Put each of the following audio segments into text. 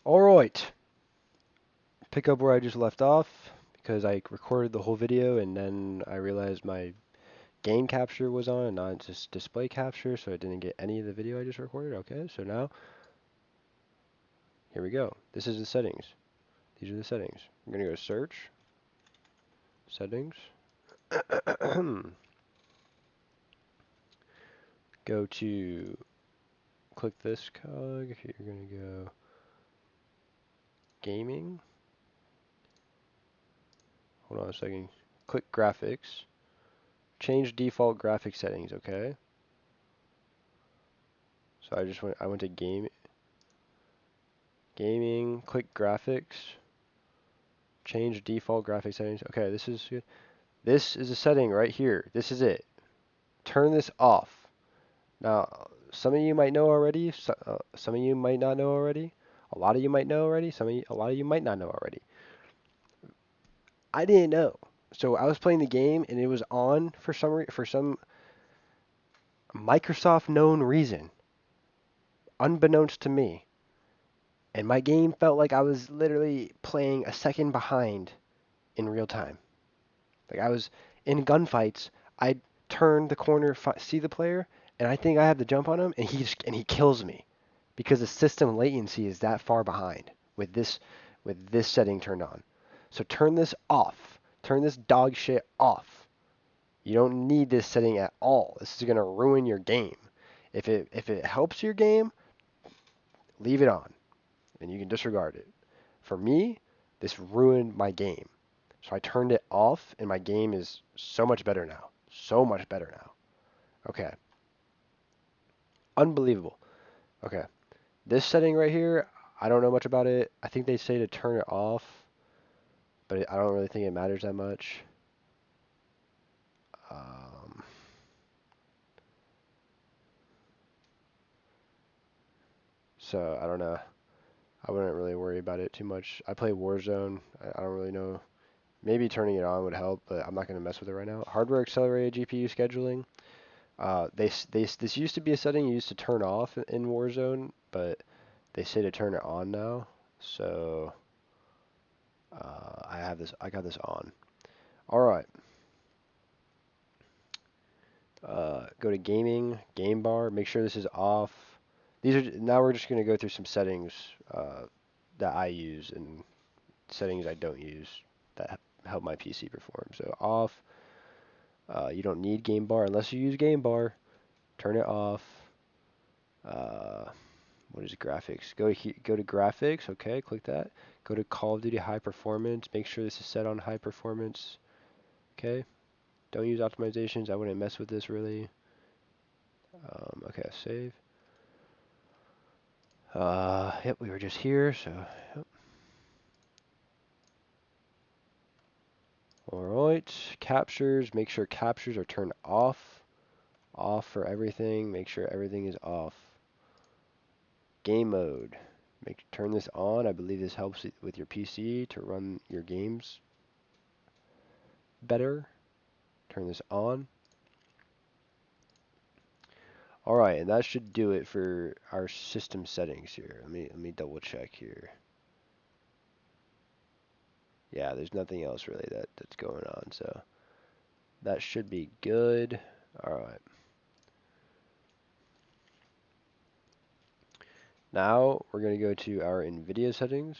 Alright, pick up where I just left off because I recorded the whole video and then I realized my game capture was on and not just display capture, so I didn't get any of the video I just recorded. Okay, so now, here we go. This is the settings. These are the settings. I'm going to go search, settings, go to, click this cog, you're going to go gaming, hold on a second, click graphics, change default graphic settings, okay? So I went to gaming, click graphics, change default graphic settings. Okay, this is good. This is a setting right here. This is it. Turn this off. Now, some of you might know already. Some of you might not know already. A lot of you might know already. A lot of you might not know already. I didn't know. So I was playing the game and it was on for some Microsoft known reason, unbeknownst to me. And my game felt like I was literally playing a second behind in real time. Like I was in gunfights, I'd turn the corner, see the player, and I think I have the jump on him, and he kills me because the system latency is that far behind with this setting turned on. So turn this off. Turn this dog shit off. You don't need this setting at all. This is gonna ruin your game. If it helps your game, leave it on, and you can disregard it. For me, this ruined my game. So I turned it off, and my game is so much better now. So much better now. Okay. Unbelievable. Okay. This setting right here, I don't know much about it. I think they say to turn it off, but I don't really think it matters that much. Um, so I don't know. I wouldn't really worry about it too much. I play Warzone. I don't really know. Maybe turning it on would help, but I'm not going to mess with it right now. Hardware accelerated GPU scheduling. This used to be a setting you used to turn off in Warzone, but they say to turn it on now. So I got this on. All right. Go to gaming, game bar. Make sure this is off. Now we're just gonna go through some settings that I use and settings I don't use that help my PC perform. So off. You don't need game bar unless you use game bar. Turn it off. Uh, what is graphics? Go to graphics. Okay, click that. Go to Call of Duty High Performance. Make sure this is set on high performance. Okay. Don't use optimizations. I wouldn't mess with this really. Okay, save. Yep, we were just here, so yep. Alright, captures, make sure captures are turned off. Off for everything, make sure everything is off. Game mode, turn this on. I believe this helps with your PC to run your games better. Turn this on. Alright, and that should do it for our system settings here. Let me double check here. Yeah, there's nothing else really that's going on, so that should be good. Alright. Now we're going to go to our NVIDIA settings.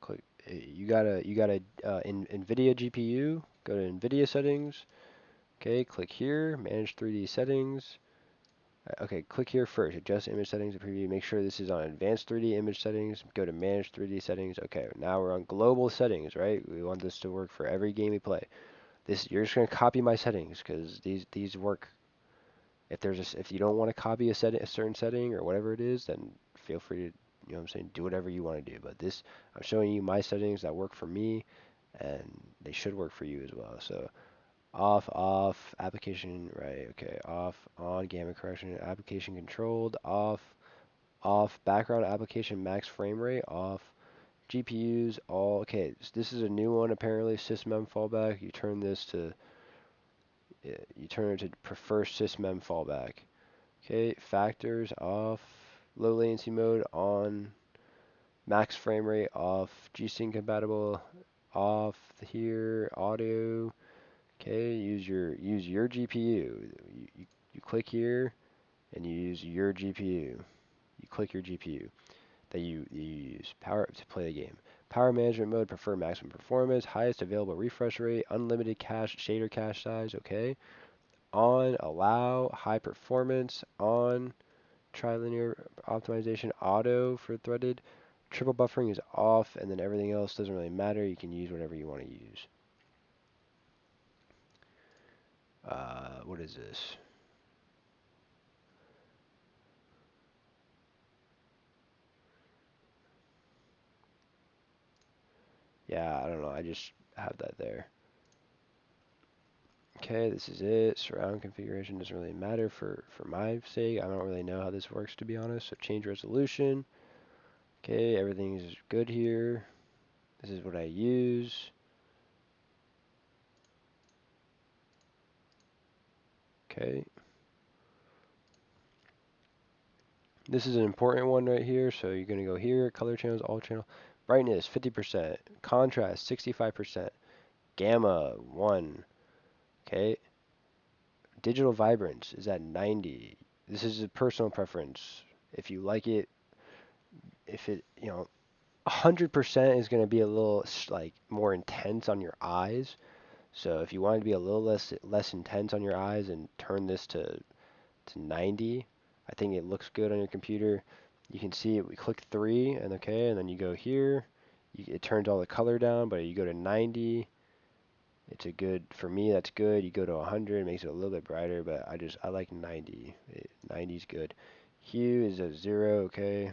Click. You got a NVIDIA GPU. Go to NVIDIA settings. Okay, click here. Manage 3D settings. Okay, click here first. Adjust image settings and preview. Make sure this is on advanced 3D image settings. Go to manage 3D settings. Okay, now we're on global settings, right? We want this to work for every game we play. You're just going to copy my settings because these work. If you don't want to copy a certain setting or whatever it is, then feel free to, you know what I'm saying, do whatever you want to do. But I'm showing you my settings that work for me, and they should work for you as well. So off, application, right, okay, off, on, gamma correction, application controlled, off, background application max frame rate, off, GPUs, all, okay, so this is a new one apparently, sysmem fallback. You turn it to prefer sysmem fallback. Okay, factors off, low latency mode on, Max frame rate off, GSYNC compatible off here, audio. Okay, use your GPU. You click here and you use your GPU. You click your GPU that you use power to play the game. Power management mode, prefer maximum performance, highest available refresh rate, unlimited cache, shader cache size, okay. On, allow, high performance, on, trilinear optimization, auto for threaded, triple buffering is off, and then everything else doesn't really matter. You can use whatever you want to use. What is this? Yeah, I don't know. I just have that there. Okay, this is it. Surround configuration doesn't really matter for my sake. I don't really know how this works, to be honest. So change resolution. Okay, everything is good here. This is what I use. Okay. This is an important one right here. So you're going to go here, color channels, all channel. Brightness, 50%. Contrast, 65%. Gamma, 1. Okay. Digital vibrance is at 90. This is a personal preference. If you like it, if it, 100% is going to be a little like more intense on your eyes. So if you want to be a little less intense on your eyes and turn this to 90, I think it looks good on your computer. You can see it. We click 3 and okay, and then you go here. It turns all the color down, but you go to 90. It's a good, for me that's good. You go to 100, it makes it a little bit brighter, but I like 90. 90 is good. Hue is at 0, okay.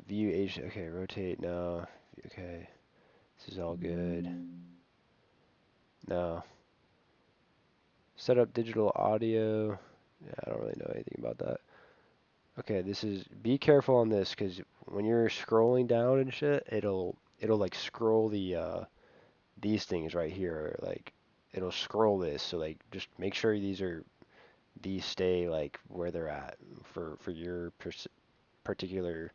View H, okay, rotate, no, okay. This is all good. No. Set up digital audio. Yeah, I don't really know anything about that. Okay, this is, be careful on this, because when you're scrolling down and shit, it'll like scroll these things right here, like, it'll scroll this, so like, just make sure these stay like where they're at for your particular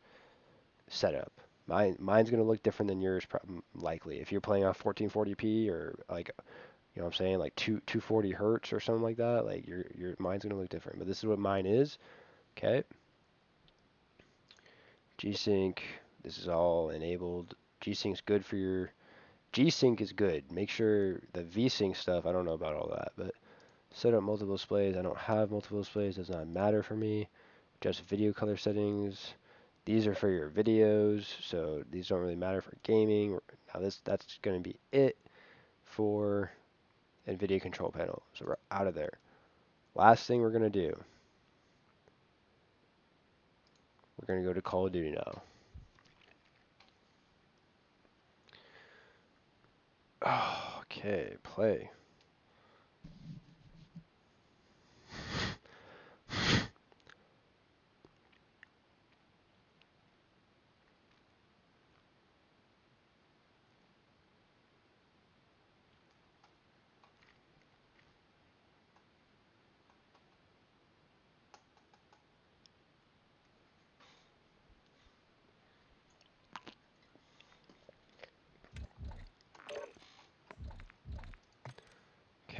setup. Mine's gonna look different than yours, likely. If you're playing on 1440p or like, you know what I'm saying, like 240 hertz or something like that, like your mine's gonna look different. But this is what mine is. Okay. GSync. This is all enabled. GSync's good for your. GSync is good. Make sure the VSync stuff. I don't know about all that, but set up multiple displays. I don't have multiple displays. Does not matter for me. Adjust video color settings. These are for your videos, so these don't really matter for gaming. Now that's going to be it for NVIDIA control panel. So we're out of there. Last thing we're going to do, we're going to go to Call of Duty now. Okay, play.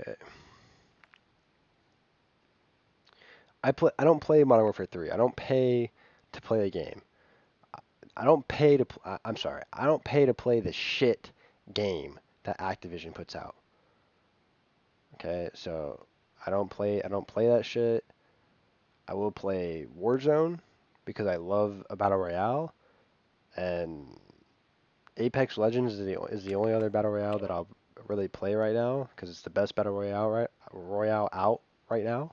Okay. I don't play Modern Warfare 3. I don't pay to play a game. I don't pay to I'm sorry. I don't pay to play the shit game that Activision puts out. Okay? So I don't play that shit. I will play Warzone because I love a battle royale, and Apex Legends is the only other battle royale that I'll really play right now because it's the best battle royale out right now.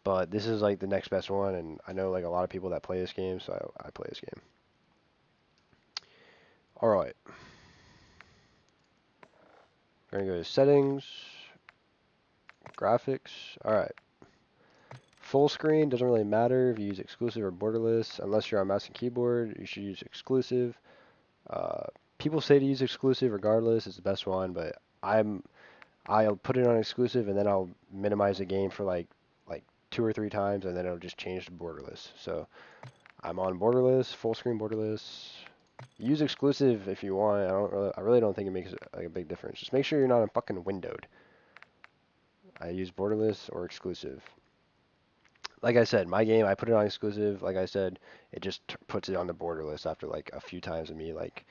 But this is like the next best one, and I know like a lot of people that play this game, so I play this game. All right, we're gonna go to settings, graphics. All right, full screen doesn't really matter if you use exclusive or borderless, unless you're on mouse and keyboard. You should use exclusive. Uh, People say to use exclusive regardless. It's the best one, but I'll put it on exclusive and then I'll minimize the game for like 2 or 3 times and then it'll just change to borderless. So I'm on borderless, full screen borderless. Use exclusive if you want. I really don't think it makes like a big difference. Just make sure you're not fucking windowed. I use borderless or exclusive. Like I said, my game, I put it on exclusive. Like I said, it just puts it on the borderless after like a few times of me like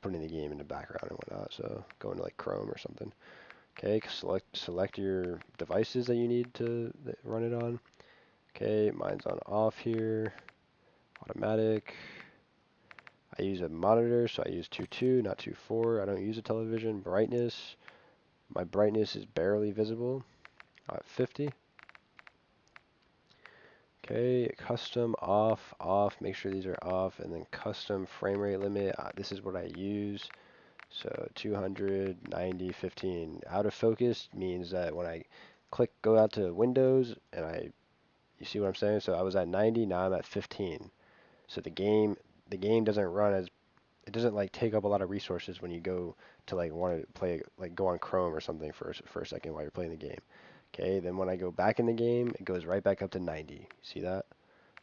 putting the game in the background and whatnot. So going to like Chrome or something. Okay, select your devices that you need to run it on. Okay, mine's on off here. Automatic. I use a monitor, so I use 2.2, not 2.4. I don't use a television. Brightness. My brightness is barely visible. At 50. Okay, custom off, off. Make sure these are off, and then custom frame rate limit. This is what I use. So 200, 90, 15. Out of focus means that when I go out to Windows, and you see what I'm saying? So I was at 90, now I'm at 15. So the game doesn't run as, it doesn't like take up a lot of resources when you go to like want to play, like go on Chrome or something for a second while you're playing the game. Okay, then when I go back in the game, it goes right back up to 90. See that?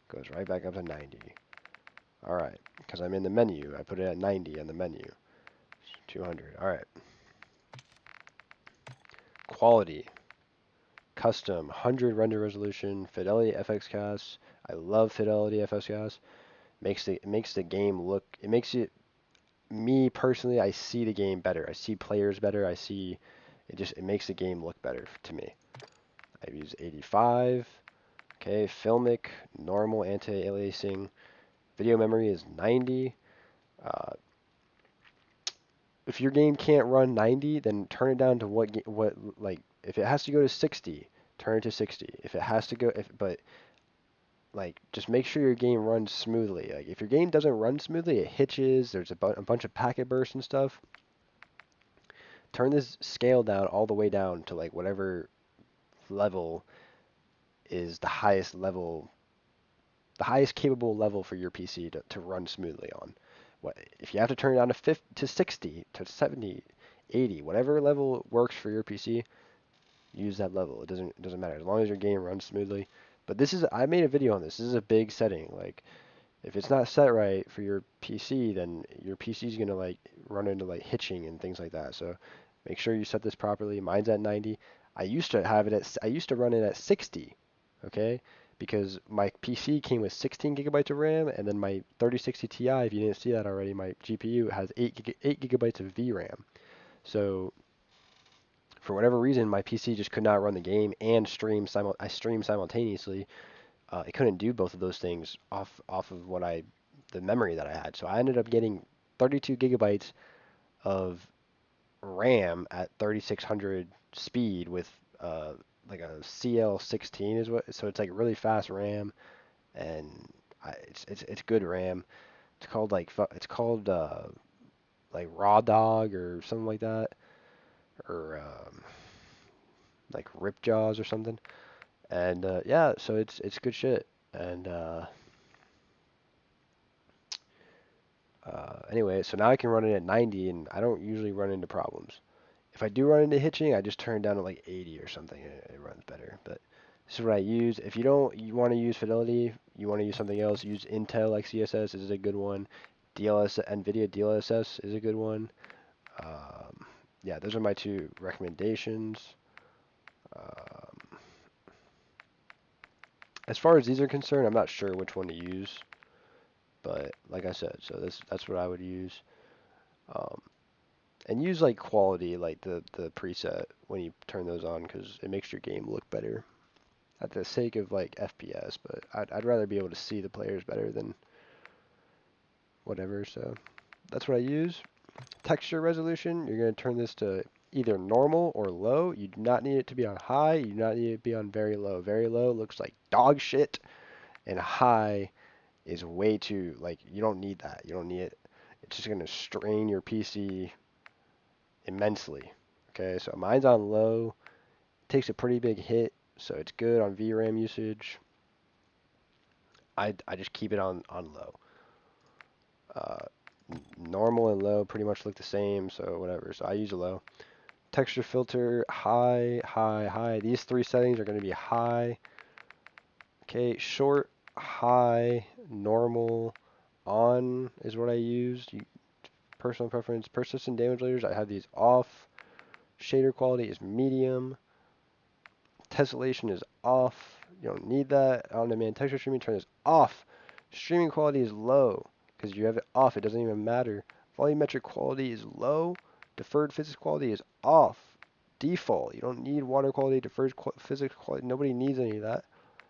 Goes right back up to 90. Alright, because I'm in the menu. I put it at 90 on the menu. 200. Alright. Quality. Custom. 100 render resolution. Fidelity FXCast. I love Fidelity FXCast. It makes the game look, it makes it, me personally, I see the game better. I see players better. It makes the game look better to me. I use 85. Okay, filmic, normal anti-aliasing. Video memory is 90. If your game can't run 90, then turn it down to like if it has to go to 60, turn it to 60. If it has to go, but like just make sure your game runs smoothly. Like if your game doesn't run smoothly, it hitches. There's a bunch of packet bursts and stuff. Turn this scale down all the way down to like whatever level is the highest level, the highest capable level for your PC to run smoothly on. If you have to turn it down to 50, to 60, to 70, 80, whatever level works for your PC, use that level. It doesn't matter as long as your game runs smoothly. But I made a video on this. This is a big setting. Like if it's not set right for your PC, then your PC is gonna like run into like hitching and things like that. So make sure you set this properly. Mine's at 90. I used to run it at 60. Okay, because my PC came with 16 gigabytes of RAM, and then my 3060 Ti, if you didn't see that already, my GPU has 8 gigabytes of VRAM. So for whatever reason, my PC just could not run the game and I streamed simultaneously. It couldn't do both of those things off of the memory that I had. So I ended up getting 32 gigabytes of RAM at 3600 speed with like a CL16 is what. So it's like really fast RAM, and it's good RAM. It's called like Raw Dog or something like that, or like Rip Jaws or something. And yeah, so it's good shit. And anyway, so now I can run it at 90, and I don't usually run into problems. If I do run into hitching, I just turn it down to like 80 or something, and it runs better. But this is what I use. If you want to use Fidelity, you want to use something else, use Intel XeSS is a good one. NVIDIA DLSS is a good one. Yeah, those are my two recommendations. As far as these are concerned, I'm not sure which one to use, but like I said, so that's what I would use. Um, and use like quality, like the preset when you turn those on, because it makes your game look better at the sake of like FPS. But I'd rather be able to see the players better than whatever. So that's what I use. Texture resolution, you're going to turn this to either normal or low. You do not need it to be on high. You do not need it to be on very low. Very low looks like dog shit, and high is way too, like, you don't need that. You don't need it. It's just going to strain your PC immensely. Okay, so mine's on low. It takes a pretty big hit, so it's good on VRAM usage. I just keep it on low. Uh, Normal and low pretty much look the same, so whatever. So I use a low. Texture filter, high, high, high. These three settings are going to be high. Okay, short. high, normal, on is what I used. Personal preference, persistent damage layers, I have these off. Shader quality is medium. Tessellation is off. You don't need that. On-demand texture streaming, turn this off. Streaming quality is low because you have it off. It doesn't even matter. Volumetric quality is low. Deferred physics quality is off. Default. You don't need water quality, deferred physics quality. Nobody needs any of that.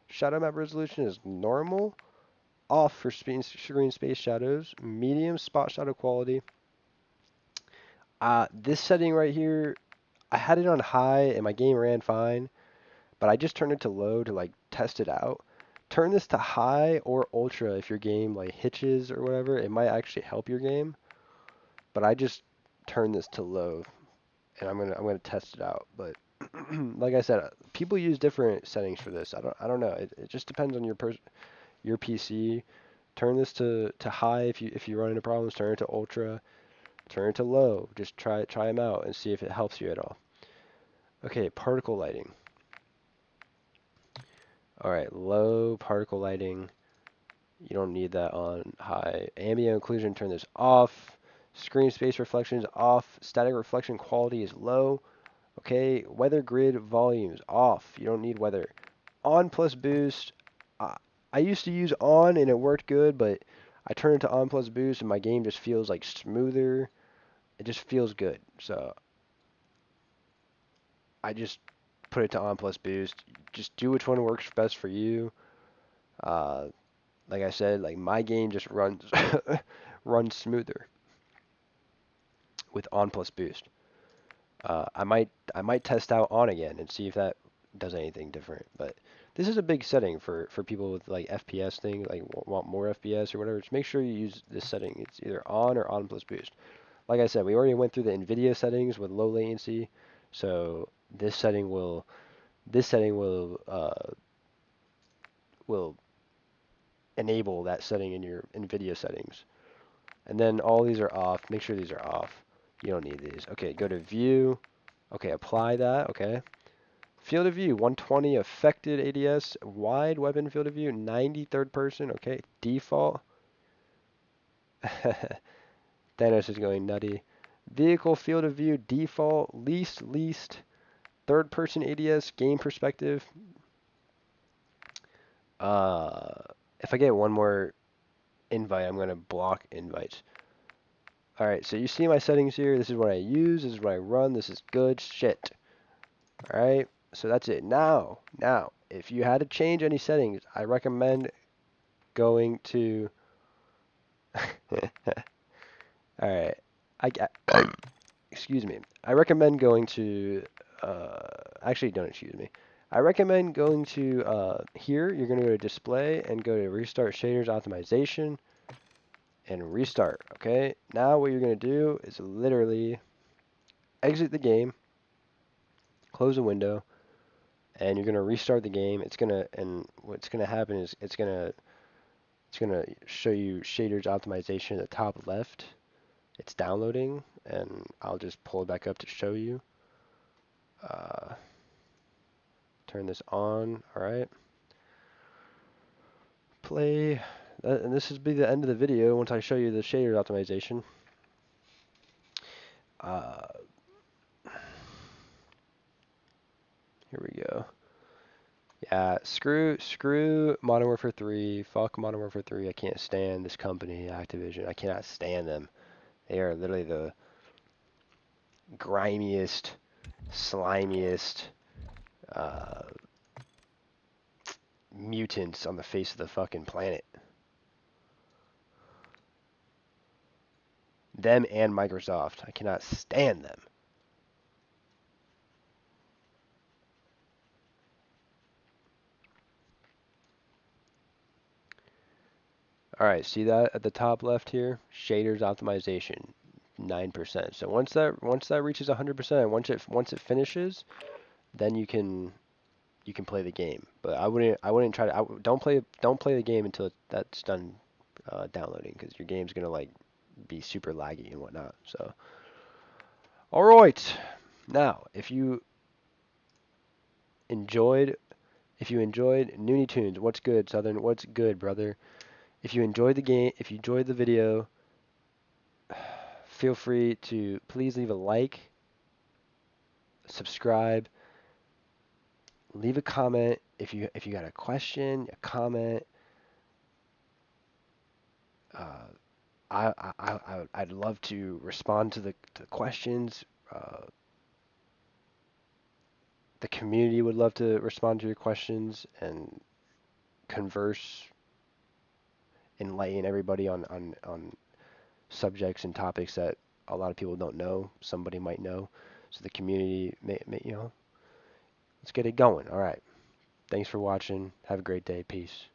Shadow map resolution is normal. Off for screen space shadows. Medium spot shadow quality. This setting right here, I had it on high and my game ran fine, but I just turned it to low to like test it out. Turn this to high or ultra if your game like hitches or whatever. It might actually help your game, but I just turned this to low and I'm gonna test it out. But like I said, people use different settings for this. I don't know. It just depends on your PC. Turn this to high if you run into problems. Turn it to ultra. Turn it to low. Just try them out and see if it helps you at all. Okay, particle lighting. All right, low particle lighting. You don't need that on high. Ambient occlusion, turn this off. Screen space reflection is off. Static reflection quality is low. Okay, weather grid volumes off. You don't need weather. On plus boost. I used to use on and it worked good, but I turned it to on plus boost and my game just feels like smoother. It just feels good. So I just put it to on plus boost. Just do which one works best for you. Like I said, like my game just runs runs smoother with on plus boost. I might test out on again and see if that does anything different. But this is a big setting for people with like FPS thing, like want more FPS or whatever. Just make sure you use this setting. It's either on or on plus boost. Like I said, we already went through the NVIDIA settings with low latency, so this setting will enable that setting in your NVIDIA settings. And then all these are off. Make sure these are off. You don't need these. Okay, go to view. Okay, apply that. Okay. Field of view, 120 affected ADS. Wide weapon field of view, 90 third person. Okay, default. Thanos is going nutty. Vehicle field of view, default. Least. Third person ADS, game perspective. If I get one more invite, I'm going to block invites. Alright, so you see my settings here. This is what I use. This is what I run. This is good shit. Alright, so that's it. Now, if you had to change any settings, I recommend going to... Alright, excuse me. I recommend going to... actually, don't excuse me. I recommend going to here. You're going to go to display and go to restart shaders optimization and restart. Okay, now what you're going to do is literally exit the game, close the window, and you're going to restart the game. And what's going to happen is it's going to show you shaders optimization at the top left. It's downloading, and I'll just pull it back up to show you. Turn this on. All right. Play. And this will be the end of the video once I show you the shader optimization. Here we go. Yeah, screw Modern Warfare 3. Fuck Modern Warfare 3. I can't stand this company, Activision. I cannot stand them. They are literally the grimiest, slimiest mutants on the face of the fucking planet. Them and Microsoft. I cannot stand them. Alright, see that at the top left here? Shaders optimization, 9%. So once that reaches 100%, once it finishes, then you can play the game. But I wouldn't try to don't play the game until that's done downloading, because your game's gonna like be super laggy and whatnot. So, all right, now if you enjoyed If you enjoyed Looney Tunes, what's good, Southern? What's good, brother? If you enjoyed the game, if you enjoyed the video, feel free to please leave a like, subscribe, leave a comment if you got a question, a comment. I'd love to respond to the questions. The community would love to respond to your questions and converse, enlighten everybody on subjects and topics that a lot of people don't know. Somebody might know. So the community may let's get it going. All right. Thanks for watching. Have a great day. Peace.